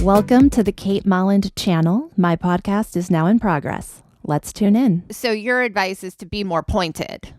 Welcome to the Kate Molland channel. My podcast is now in progress. Let's tune in. So your advice is to be more pointed.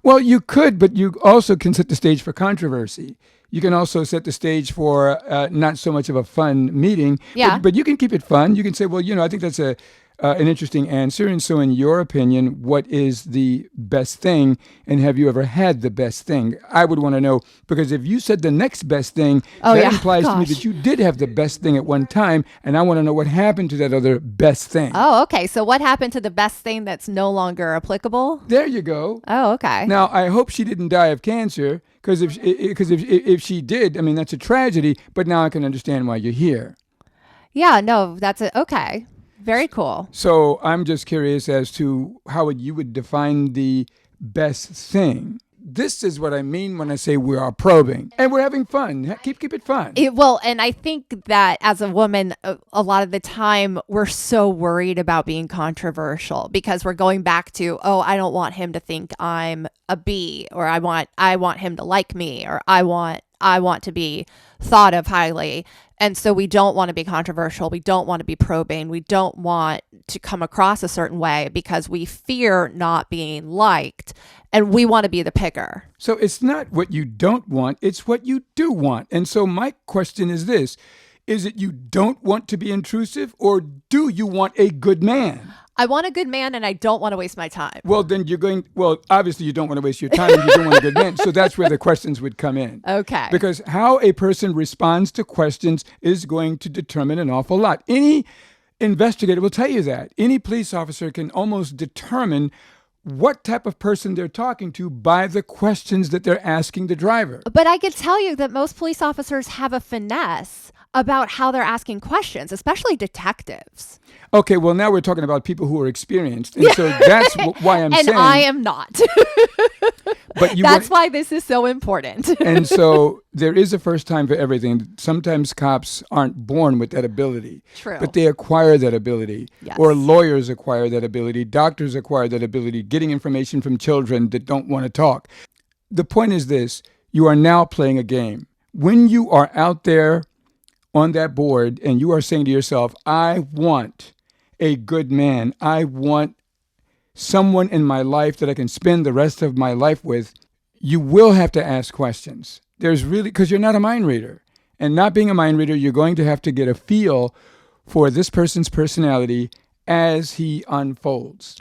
Well, you could, but you also can set the stage for controversy. You can also set the stage for not so much of a fun meeting. Yeah. But you can keep it fun. You can say, well, I think that's an interesting answer. And so in your opinion, what is the best thing? And have you ever had the best thing? I would want to know, because if you said the next best thing, that implies to me that you did have the best thing at one time. And I want to know what happened to that other best thing. Oh, okay. So what happened to the best thing that's no longer applicable? There you go. Oh, okay. Now, I hope she didn't die of cancer, because if she did, I mean, that's a tragedy. But now I can understand why you're here. Yeah, no, that's it. Okay. Very cool. So I'm just curious as to how you would define the best thing. This is what I mean when I say we are probing and we're having fun. Keep it fun. And I think that as a woman, a lot of the time we're so worried about being controversial because we're going back to, I don't want him to think I'm a B, or I want him to like me, or I want to be thought of highly. And so we don't want to be controversial. We don't want to be probing. We don't want to come across a certain way because we fear not being liked, and we want to be the picker. So it's not what you don't want, it's what you do want. And so my question is this: is it you don't want to be intrusive, or do you want a good man? I want a good man, and I don't want to waste my time. Well, then obviously you don't want to waste your time and you don't want a good man. So that's where the questions would come in. Okay. Because how a person responds to questions is going to determine an awful lot. Any investigator will tell you that. Any police officer can almost determine what type of person they're talking to by the questions that they're asking the driver. But I could tell you that most police officers have a finesse about how they're asking questions, especially detectives. Okay, well, now we're talking about people who are experienced. And so that's why I'm saying. And I am not. But that's why this is so important. And so there is a first time for everything. Sometimes cops aren't born with that ability. True. But they acquire that ability. Yes. Or lawyers acquire that ability. Doctors acquire that ability. Getting information from children that don't want to talk. The point is this: you are now playing a game. When you are out there on that board and you are saying to yourself, I want a good man, I want someone in my life that I can spend the rest of my life with, you will have to ask questions. Because you're not a mind reader. And not being a mind reader, you're going to have to get a feel for this person's personality as he unfolds.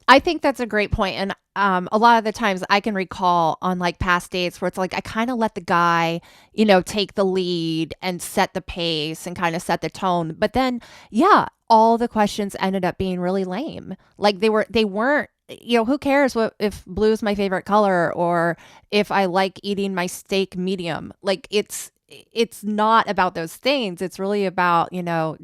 I think that's a great point. And a lot of the times I can recall on like past dates where it's like I kind of let the guy, take the lead and set the pace and kind of set the tone. But then, all the questions ended up being really lame. Like they weren't, who cares if blue is my favorite color or if I like eating my steak medium. Like it's not about those things. It's really about,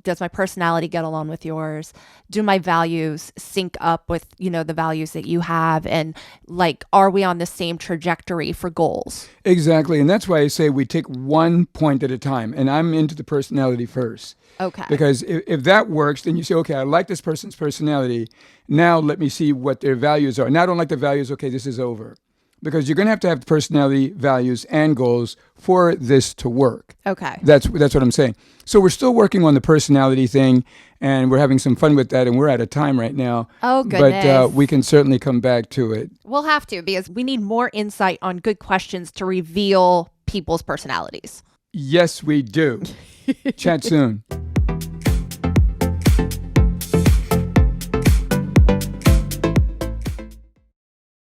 does my personality get along with yours? Do my values sync up with, the values that you have? And like, are we on the same trajectory for goals? Exactly. And that's why I say we take one point at a time. And I'm into the personality first. Okay. Because if that works, then you say, okay, I like this person's personality. Now let me see what their values are. Now I don't like the values. Okay, this is over. Because you're going to have personality, values, and goals for this to work. Okay. That's what I'm saying. So we're still working on the personality thing, and we're having some fun with that, and we're out of time right now. Oh, goodness. But we can certainly come back to it. We'll have to, because we need more insight on good questions to reveal people's personalities. Yes, we do. Chat soon.